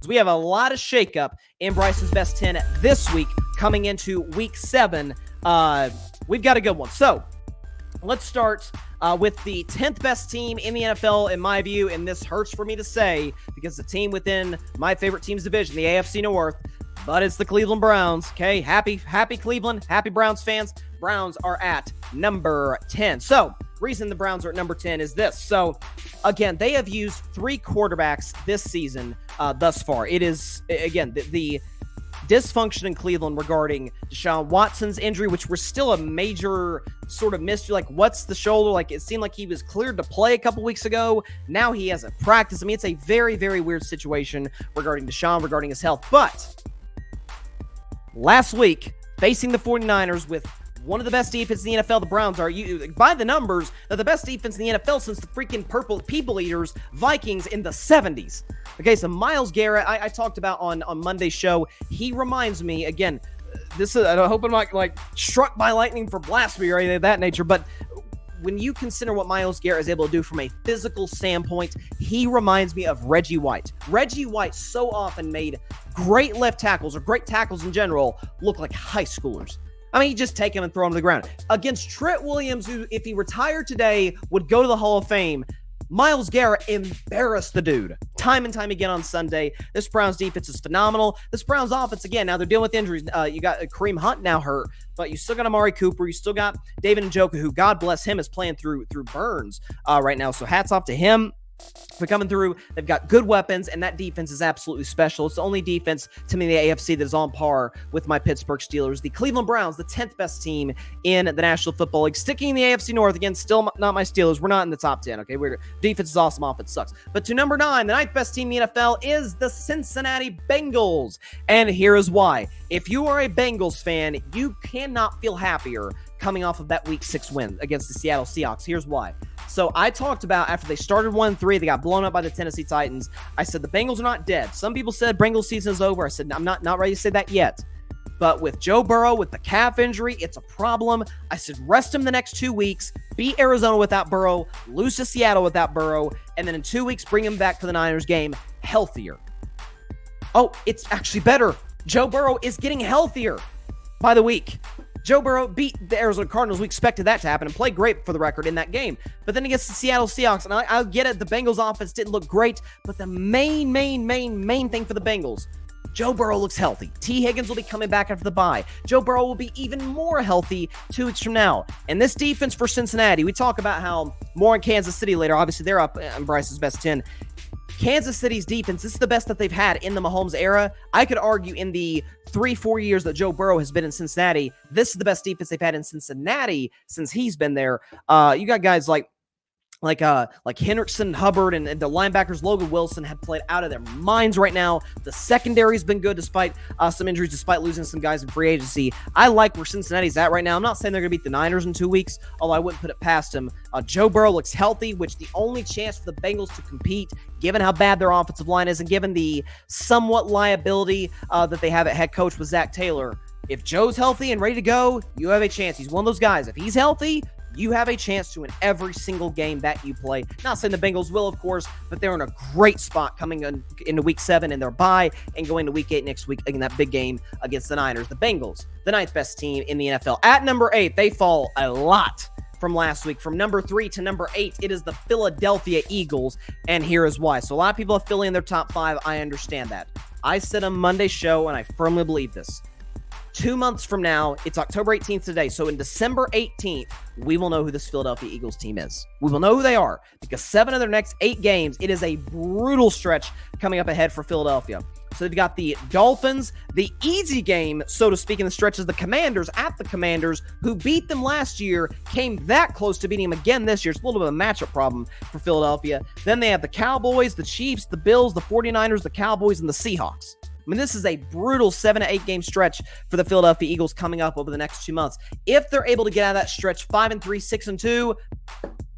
we have a lot of shakeup in Bryson's Best 10 this week coming into Week 7. We've got a good one. So let's start with the 10th best team in the NFL, in my view, and this hurts for me to say because the team within my favorite team's division, the AFC North, but it's the Cleveland Browns. Okay, happy Cleveland, happy Browns fans. Browns are at number 10. So, reason the Browns are at number 10 is this. So, again, they have used 3 quarterbacks this season thus far. It is, again, the dysfunction in Cleveland regarding Deshaun Watson's injury, which was still a major sort of mystery. Like, what's the shoulder? Like, it seemed like he was cleared to play a couple weeks ago. Now he hasn't practiced. I mean, it's a very, very weird situation regarding Deshaun, regarding his health. But last week, facing the 49ers with one of the best defenses in the NFL, the Browns are, by the numbers, they're the best defense in the NFL since the freaking Purple People Eaters Vikings in the 70s. Okay, so Myles Garrett, I talked about on Monday's show. He reminds me, again, this is, I hope I'm not like struck by lightning for blasphemy or anything of that nature, but when you consider what Myles Garrett is able to do from a physical standpoint, he reminds me of Reggie White. Reggie White so often made great left tackles or great tackles in general look like high schoolers. I mean, you just take him and throw him to the ground. Against Trent Williams, who, if he retired today, would go to the Hall of Fame, Myles Garrett embarrassed the dude time and time again on Sunday. This Browns defense is phenomenal. This Browns offense, again, now they're dealing with injuries. You got Kareem Hunt now hurt, but you still got Amari Cooper. You still got David Njoku, who, God bless him, is playing through burns right now. So hats off to him for coming through. They've got good weapons, and that defense is absolutely special. It's the only defense, to me, in the AFC that is on par with my Pittsburgh Steelers. The Cleveland Browns, the 10th best team in the National Football League. Sticking in the AFC North, again, still not my Steelers. We're not in the top 10, okay? Defense is awesome, offense sucks. But to number 9, the 9th best team in the NFL is the Cincinnati Bengals. And here is why. If you are a Bengals fan, you cannot feel happier coming off of that Week 6 win against the Seattle Seahawks. Here's why. So I talked about after they started 1-3, they got blown up by the Tennessee Titans. I said the Bengals are not dead. Some people said Bengals season is over. I said I'm not ready to say that yet. But with Joe Burrow, with the calf injury, it's a problem. I said rest him the next 2 weeks, beat Arizona without Burrow, lose to Seattle without Burrow, and then in 2 weeks bring him back for the Niners game healthier. Oh, it's actually better. Joe Burrow is getting healthier by the week. Joe Burrow beat the Arizona Cardinals. We expected that to happen and played great for the record in that game. But then against the Seattle Seahawks, and I'll get it, the Bengals offense didn't look great, but the main thing for the Bengals, Joe Burrow looks healthy. T. Higgins will be coming back after the bye. Joe Burrow will be even more healthy 2 weeks from now. And this defense for Cincinnati, we talk about how more in Kansas City later. Obviously, they're up in Bryce's Best 10. Kansas City's defense, this is the best that they've had in the Mahomes era. I could argue in the 3-4 years that Joe Burrow has been in Cincinnati, this is the best defense they've had in Cincinnati since he's been there. You got guys like Hendrickson, Hubbard, and the linebackers Logan Wilson have played out of their minds right now. The secondary's been good despite some injuries, despite losing some guys in free agency. I like where Cincinnati's at right now. I'm not saying they're going to beat the Niners in 2 weeks, although I wouldn't put it past them. Joe Burrow looks healthy, which the only chance for the Bengals to compete, given how bad their offensive line is and given the somewhat liability that they have at head coach with Zach Taylor. If Joe's healthy and ready to go, you have a chance. He's one of those guys. If he's healthy, you have a chance to win every single game that you play. Not saying the Bengals will, of course, but they're in a great spot coming into Week 7 in their bye and going to Week 8 next week in that big game against the Niners. The Bengals, the 9th best team in the NFL. At number 8, they fall a lot from last week. From number 3 to number 8, it is the Philadelphia Eagles, and here is why. So a lot of people have Philly in their top 5. I understand that. I said on Monday's show, and I firmly believe this. 2 months from now, it's October 18th today, so in December 18th, we will know who this Philadelphia Eagles team is. We will know who they are, because 7 of their next 8 games, it is a brutal stretch coming up ahead for Philadelphia. So they've got the Dolphins, the easy game, so to speak, in the stretch is the Commanders at the Commanders, who beat them last year, came that close to beating them again this year. It's a little bit of a matchup problem for Philadelphia. Then they have the Cowboys, the Chiefs, the Bills, the 49ers, the Cowboys, and the Seahawks. I mean, this is a brutal 7 to 8 game stretch for the Philadelphia Eagles coming up over the next 2 months. If they're able to get out of that stretch 5-3, 6-2,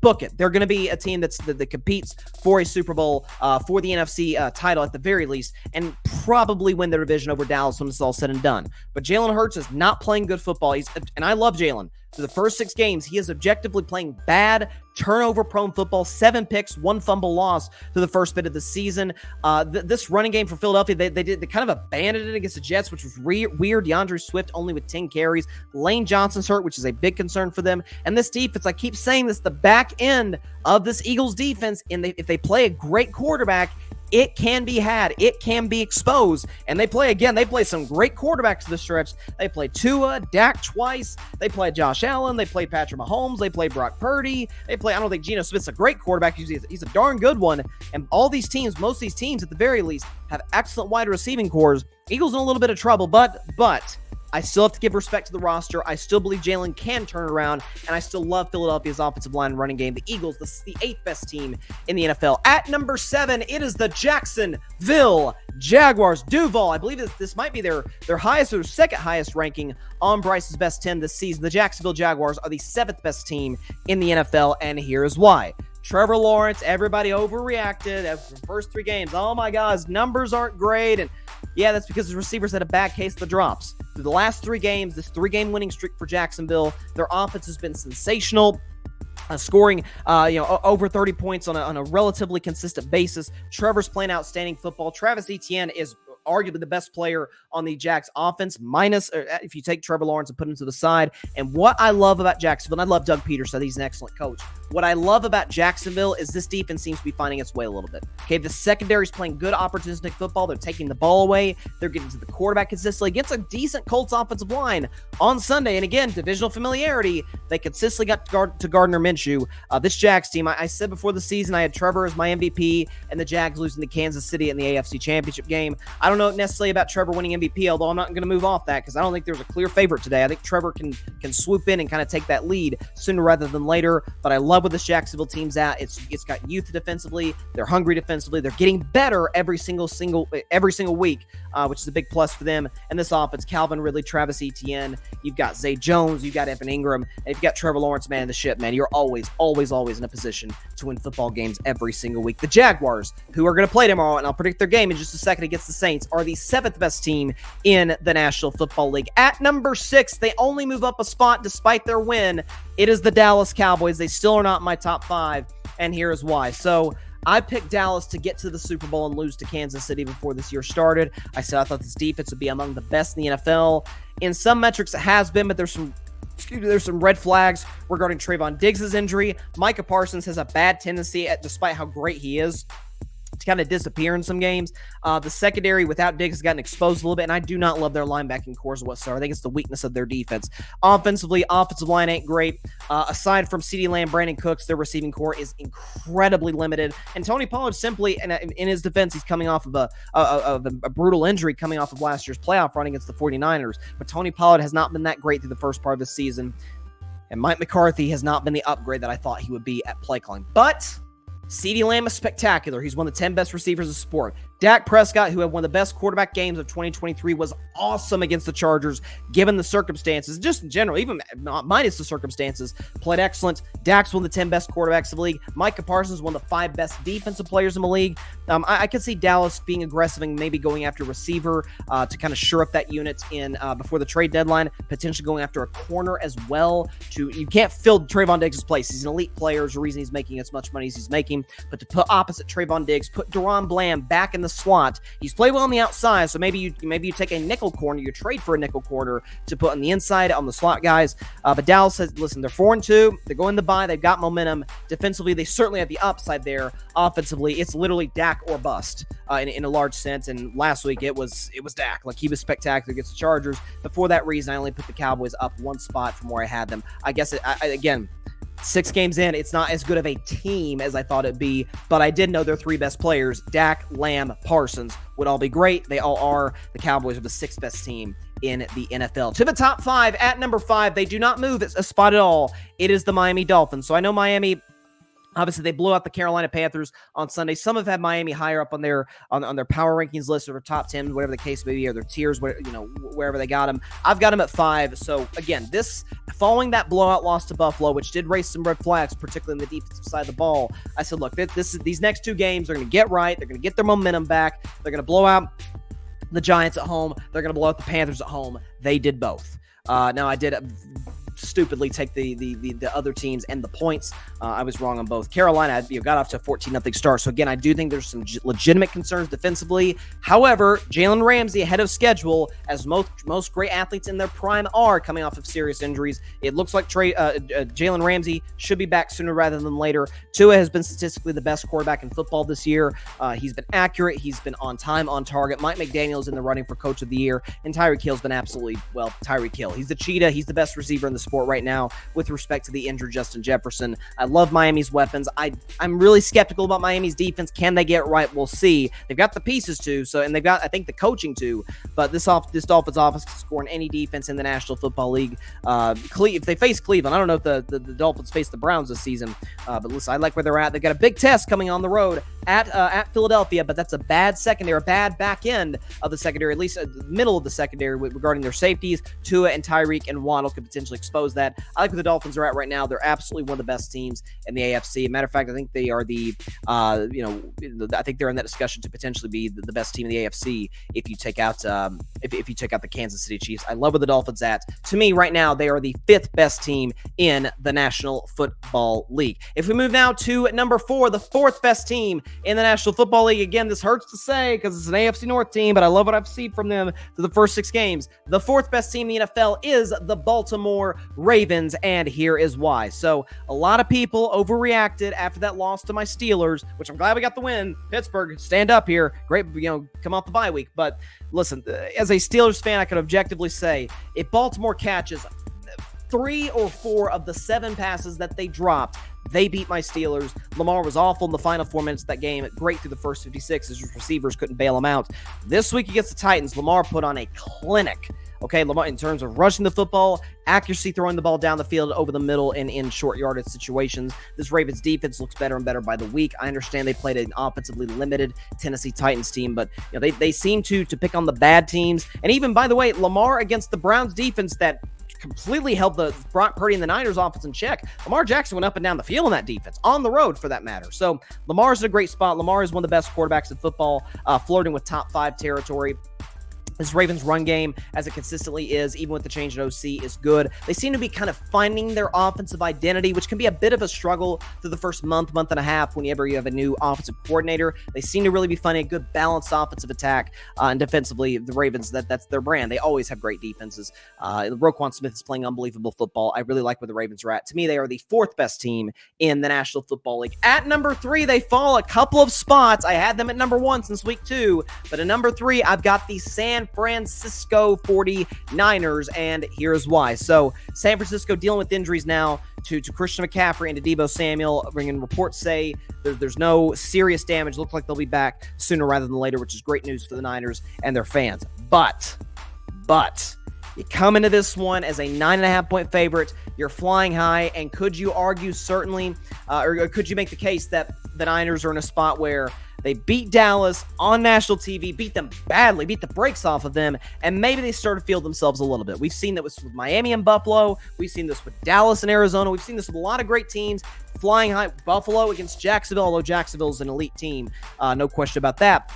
book it. They're going to be a team that competes for a Super Bowl, for the NFC title at the very least, and probably win their division over Dallas when it's all said and done. But Jalen Hurts is not playing good football. And I love Jalen, through the first 6 games, he is objectively playing bad, turnover-prone football, 7 picks, 1 fumble loss through the first bit of the season. This running game for Philadelphia, they kind of abandoned it against the Jets, which was weird. DeAndre Swift only with 10 carries. Lane Johnson's hurt, which is a big concern for them. And this defense, I keep saying this, the back end of this Eagles defense, and if they play a great quarterback, it can be had. It can be exposed. And they play some great quarterbacks to the stretch. They play Tua, Dak twice. They play Josh Allen. They play Patrick Mahomes. They play Brock Purdy. I don't think Geno Smith's a great quarterback. He's a darn good one. And all these teams, most of these teams at the very least, have excellent wide receiving cores. Eagles in a little bit of trouble, but I still have to give respect to the roster. I still believe Jalen can turn around, and I still love Philadelphia's offensive line and running game. The Eagles, the 8th best team in the NFL. At number 7, it is the Jacksonville Jaguars. Duval, I believe this might be their highest or second highest ranking on Bryce's best 10 this season. The Jacksonville Jaguars are the 7th best team in the NFL, and here's why. Trevor Lawrence, everybody overreacted after the first 3 games. Oh my God, his numbers aren't great. And yeah, that's because the receivers had a bad case of the drops. Through the last 3 games, this 3-game winning streak for Jacksonville, their offense has been sensational. Scoring, over 30 points on a relatively consistent basis. Trevor's playing outstanding football. Travis Etienne is arguably the best player on the Jags offense, minus if you take Trevor Lawrence and put him to the side. And what I love about Jacksonville, and I love Doug Peterson, I think he's an excellent coach. What I love about Jacksonville is this defense seems to be finding its way a little bit. Okay, the secondary is playing good opportunistic football. They're taking the ball away. They're getting to the quarterback consistently against a decent Colts offensive line on Sunday. And again, divisional familiarity, they consistently got to Gardner Minshew. This Jags team, I said before the season, I had Trevor as my MVP and the Jags losing to Kansas City in the AFC Championship game. I don't know necessarily about Trevor winning MVP, although I'm not going to move off that because I don't think there's a clear favorite today. I think Trevor can swoop in and kind of take that lead sooner rather than later. But I love what this Jacksonville team's at. It's got youth defensively. They're hungry defensively. They're getting better every single week, which is a big plus for them. And this offense, Calvin Ridley, Travis Etienne, you've got Zay Jones, you've got Evan Ingram, and you've got Trevor Lawrence, man, in the ship, man. You're always in a position to win football games every single week. The Jaguars, who are going to play tomorrow, and I'll predict their game in just a second against the Saints, are the 7th best team in the National Football League. At number 6, they only move up a spot despite their win. It is the Dallas Cowboys. They still are not in my top 5, and here is why. So I picked Dallas to get to the Super Bowl and lose to Kansas City before this year started. I said I thought this defense would be among the best in the NFL. In some metrics, it has been, but there's some red flags regarding Trayvon Diggs' injury. Micah Parsons has a bad tendency, despite how great he is, to kind of disappear in some games. The secondary without Diggs has gotten exposed a little bit, and I do not love their linebacking cores whatsoever. I think it's the weakness of their defense. Offensively, offensive line ain't great. Aside from CeeDee Lamb, Brandon Cooks, their receiving core is incredibly limited. And Tony Pollard simply, in his defense, he's coming off of a brutal injury coming off of last year's playoff run against the 49ers. But Tony Pollard has not been that great through the first part of the season. And Mike McCarthy has not been the upgrade that I thought he would be at play calling. But CeeDee Lamb is spectacular. He's one of the 10 best receivers in the sport. Dak Prescott, who had one of the best quarterback games of 2023, was awesome against the Chargers, given the circumstances. Just in general, even minus the circumstances, played excellent. Dak's one of the 10 best quarterbacks in the league. Micah Parsons, one of the 5 best defensive players in the league. I could see Dallas being aggressive and maybe going after a receiver to kind of shore up that unit in before the trade deadline, potentially going after a corner as well. You can't fill Trayvon Diggs' place. He's an elite player. There's a reason he's making as much money as he's making. But to put opposite Trayvon Diggs, put Deron Bland back in the slot. He's played well on the outside, so maybe you take a nickel corner, you trade for a nickel corner to put on the inside on the slot guys. But Dallas says, listen, they're 4-2. They're going to buy. They've got momentum. Defensively, they certainly have the upside there. Offensively, it's literally Dak or bust in a large sense. And last week, it was Dak. Like, he was spectacular against the Chargers. But for that reason, I only put the Cowboys up 1 spot from where I had them. I guess, again, 6 games in, it's not as good of a team as I thought it'd be, but I did know their 3 best players, Dak, Lamb, Parsons, would all be great. They all are. The Cowboys are the 6th best team in the NFL. To the top 5, at number 5, they do not move a spot at all. It is the Miami Dolphins. So I know Miami, obviously, they blew out the Carolina Panthers on Sunday. Some have had Miami higher up on their power rankings list, or top 10, whatever the case may be, or their tiers, wherever they got them. I've got them at 5. So again, following that blowout loss to Buffalo, which did raise some red flags, particularly in the defensive side of the ball, I said, look, these next 2 games, they're going to get right. They're going to get their momentum back. They're going to blow out the Giants at home. They're going to blow out the Panthers at home. They did both. Now, I did stupidly take the other teams and the points. I was wrong on both. Carolina got off to a 14-0 start. So again, I do think there's some legitimate concerns defensively. However, Jalen Ramsey ahead of schedule, as most great athletes in their prime are coming off of serious injuries. It looks like Jalen Ramsey should be back sooner rather than later. Tua has been statistically the best quarterback in football this year. He's been accurate. He's been on time, on target. Mike McDaniel's in the running for Coach of the Year, and Tyreek Hill's been absolutely, well, Tyreek Hill. He's the cheetah. He's the best receiver in the sport right now with respect to the injured Justin Jefferson. I love Miami's weapons. I'm really skeptical about Miami's defense. Can they get it right? We'll see. They've got the pieces to, and they've got, I think, the coaching to, but this Dolphins offense can score in any defense in the National Football League. If they face Cleveland, I don't know if the Dolphins face the Browns this season, but listen, I like where they're at. They've got a big test coming on the road at Philadelphia, but that's a bad secondary, a bad back end of the secondary, at least the middle of the secondary regarding their safeties. Tua and Tyreek and Waddle could potentially expose that. I like where the Dolphins are at right now. They're absolutely one of the best teams in the AFC. Matter of fact, I think they are I think they're in that discussion to potentially be the best team in the AFC if you take out if you take out the Kansas City Chiefs. I love where the Dolphins at. To me, right now, they are the 5th best team in the National Football League. If we move now to number 4, the 4th best team in the National Football League. Again, this hurts to say because it's an AFC North team, but I love what I've seen from them through the first 6 games. The 4th best team in the NFL is the Baltimore Ravens, and here is why. So a lot of people overreacted after that loss to my Steelers, which I'm glad we got the win. Pittsburgh, stand up here. Great, come off the bye week. But listen, as a Steelers fan, I can objectively say if Baltimore catches 3 or 4 of the 7 passes that they dropped, they beat my Steelers. Lamar was awful in the final 4 minutes of that game. Great through the first 56 as his receivers couldn't bail him out. This week against the Titans, Lamar put on a clinic. Okay, Lamar, in terms of rushing the football, accuracy, throwing the ball down the field over the middle and in short yardage situations. This Ravens defense looks better and better by the week. I understand they played an offensively limited Tennessee Titans team, but they seem to pick on the bad teams. And even, by the way, Lamar against the Browns defense that completely held the Brock Purdy and the Niners offense in check. Lamar Jackson went up and down the field in that defense, on the road for that matter. So Lamar's in a great spot. Lamar is one of the best quarterbacks in football, flirting with top 5 territory. This Ravens run game, as it consistently is, even with the change in OC, is good. They seem to be kind of finding their offensive identity, which can be a bit of a struggle through the first month and a half whenever you have a new offensive coordinator. They seem to really be finding a good balanced offensive attack. And defensively, the Ravens, that's their brand. They always have great defenses. Roquan Smith is playing unbelievable football. I really like where the Ravens are at. To me, they are the 4th best team in the National Football League. At number 3, they fall a couple of spots. I had them at number 1 since week 2, but at number 3, I've got the San Francisco 49ers, and here's why. So San Francisco dealing with injuries now to Christian McCaffrey and to Deebo Samuel. Bringing reports say there's no serious damage. Look like they'll be back sooner rather than later, which is great news for the Niners and their fans. But you come into this one as a 9.5-point favorite. You're flying high, and could you argue certainly, or could you make the case that the Niners are in a spot where they beat Dallas on national TV, beat them badly, beat the brakes off of them, and maybe they start to feel themselves a little bit. We've seen that with Miami and Buffalo. We've seen this with Dallas and Arizona. We've seen this with a lot of great teams flying high. Buffalo against Jacksonville, although Jacksonville's an elite team. No question about that.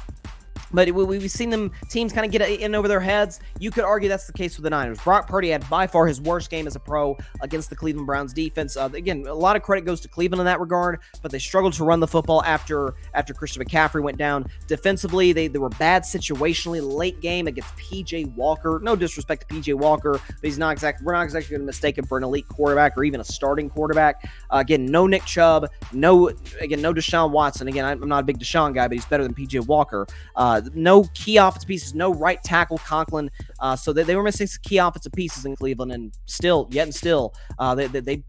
But we've seen teams kind of get in over their heads. You could argue that's the case with the Niners. Brock Purdy had by far his worst game as a pro against the Cleveland Browns defense. Again, a lot of credit goes to Cleveland in that regard, but they struggled to run the football after Christian McCaffrey went down. Defensively, they were bad situationally late game against P.J. Walker. No disrespect to P.J. Walker, but we're not exactly going to mistake him for an elite quarterback or even a starting quarterback. Again, no Nick Chubb, no Deshaun Watson. Again, I'm not a big Deshaun guy, but he's better than P.J. Walker. No key offensive pieces, no right tackle Conklin. So they were missing some key offensive pieces in Cleveland, and still, they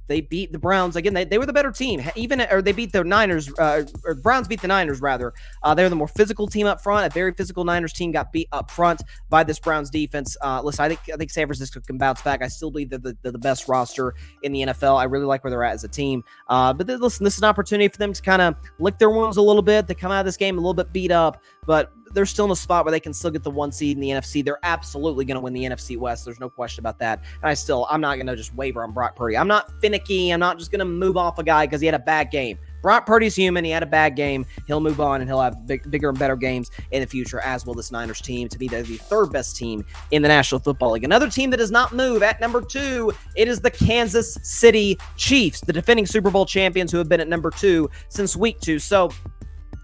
beat the Browns. Again, they were the better team. They beat the Niners, or Browns beat the Niners rather. They were the more physical team up front. A very physical Niners team got beat up front by this Browns defense. Listen, I think San Francisco can bounce back. I still believe they're the best roster in the NFL. I really like where they're at as a team. But listen, this is an opportunity for them to kind of lick their wounds a little bit. They come out of this game a little bit beat up, but they're still in a spot where they can still get the 1 seed in the NFC. They're absolutely going to win the NFC West. There's no question about that. And I'm not going to just waver on Brock Purdy. I'm not finicky. I'm not just going to move off a guy because he had a bad game. Brock Purdy's human. He had a bad game. He'll move on, and he'll have bigger and better games in the future, as will this Niners team. To me, they're the third best team in the National Football League. Another team that does not move at number 2, it is the Kansas City Chiefs, the defending Super Bowl champions who have been at number 2 since week 2. So,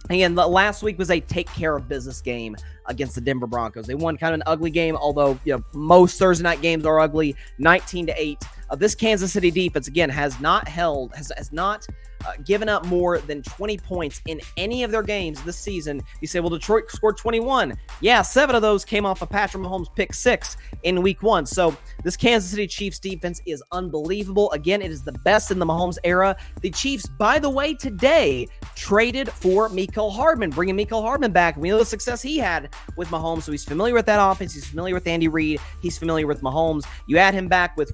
again, last week was a take-care-of-business game against the Denver Broncos. They won kind of an ugly game, although most Thursday night games are ugly, 19-8. This Kansas City defense, again, has not given up more than 20 points in any of their games this season. You say, well, Detroit scored 21. Yeah, 7 of those came off of Patrick Mahomes' pick 6 in week 1. So this Kansas City Chiefs defense is unbelievable. Again, it is the best in the Mahomes era. The Chiefs, by the way, today traded for Mecole Hardman, bringing Mecole Hardman back. We know the success he had with Mahomes, so he's familiar with that offense. He's familiar with Andy Reid. He's familiar with Mahomes. You add him back with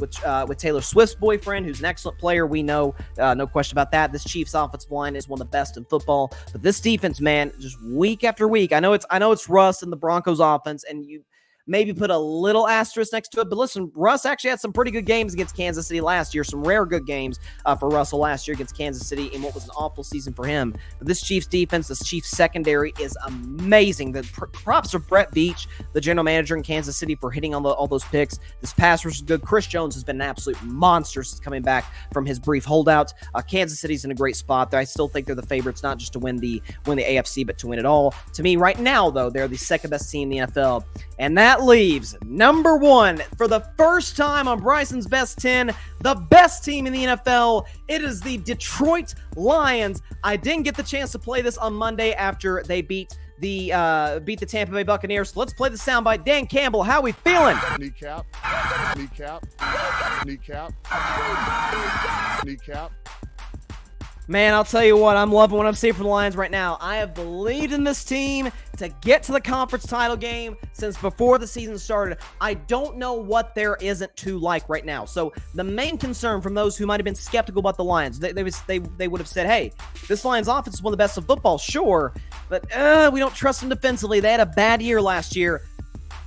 Taylor Swift's boyfriend, who's an excellent player. We know, no question about that. This Chiefs offensive line is one of the best in football, but this defense, man, just week after week. I know it's Russ and the Broncos offense, and you maybe put a little asterisk next to it. But listen, Russ actually had some pretty good games against Kansas City last year, some rare good games for Russell last year against Kansas City in what was an awful season for him. But this Chiefs defense, this Chiefs secondary is amazing. The props of Brett Veach, the general manager in Kansas City, for hitting on all those picks. This pass rush is good. Chris Jones has been an absolute monster since coming back from his brief holdout. Kansas City's in a great spot there. I still think they're the favorites, not just to win the AFC, but to win it all. To me, right now, though, they're the second best team in the NFL. And that leaves number 1 for the first time on Bryson's Best 10, the best team in the NFL. It is the Detroit Lions. I didn't get the chance to play this on Monday after they beat the Tampa Bay Buccaneers. So let's play the soundbite. Dan Campbell, how we feeling? Kneecap. Man, I'll tell you what, I'm loving what I'm seeing from the Lions right now. I have believed in this team to get to the conference title game since before the season started. I don't know what there isn't to like right now. So the main concern from those who might have been skeptical about the Lions, they would have said, hey, this Lions offense is one of the best in football, sure, but we don't trust them defensively. They had a bad year last year.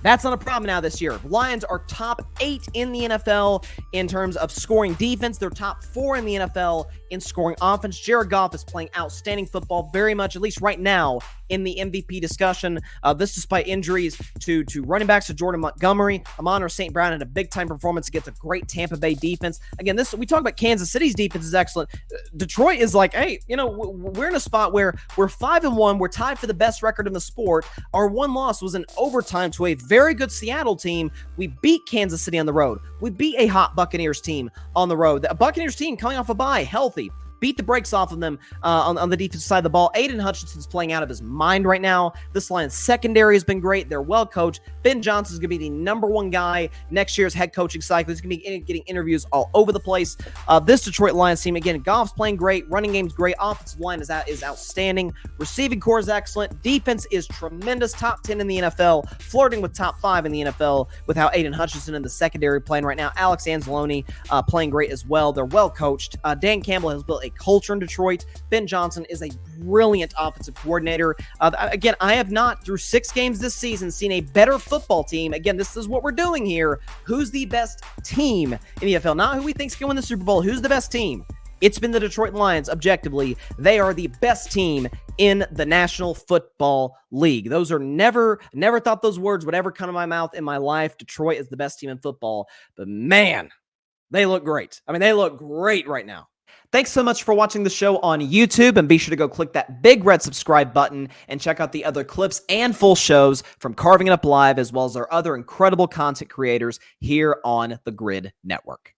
That's not a problem now this year. Lions are top 8 in the NFL in terms of scoring defense. They're top 4 in the NFL in scoring offense. Jared Goff is playing outstanding football, very much, at least right now, in the MVP discussion. This despite injuries to running backs, to Jordan Montgomery. Amon-Ra St. Brown had a big-time performance against a great Tampa Bay defense. Again, we talk about Kansas City's defense is excellent. Detroit is like, hey, we're in a spot where we're 5-1. We're tied for the best record in the sport. Our one loss was in overtime to a very good Seattle team. We beat Kansas City on the road. We beat a hot Buccaneers team on the road. The Buccaneers team coming off a bye, healthy. Beat the brakes off of them on the defensive side of the ball. Aiden Hutchinson's playing out of his mind right now. This Lions secondary has been great. They're well coached. Ben Johnson's going to be the number 1 guy next year's head coaching cycle. He's going to be getting interviews all over the place. This Detroit Lions team, again, Goff's playing great. Running game's great. Offensive line is outstanding. Receiving core is excellent. Defense is tremendous. Top 10 in the NFL. Flirting with top 5 in the NFL with how Aiden Hutchinson in the secondary playing right now. Alex Anzalone playing great as well. They're well coached. Dan Campbell has built a culture in Detroit. Ben Johnson is a brilliant offensive coordinator. Again, I have not, through 6 games this season, seen a better football team. Again, this is what we're doing here. Who's the best team in the NFL? Not who we think's going to win the Super Bowl. Who's the best team? It's been the Detroit Lions, objectively. They are the best team in the National Football League. Those are never thought those words would ever come to my mouth in my life. Detroit is the best team in football. But man, they look great. I mean, they look great right now. Thanks so much for watching the show on YouTube, and be sure to go click that big red subscribe button and check out the other clips and full shows from Carving It Up Live, as well as our other incredible content creators here on the Grid Network.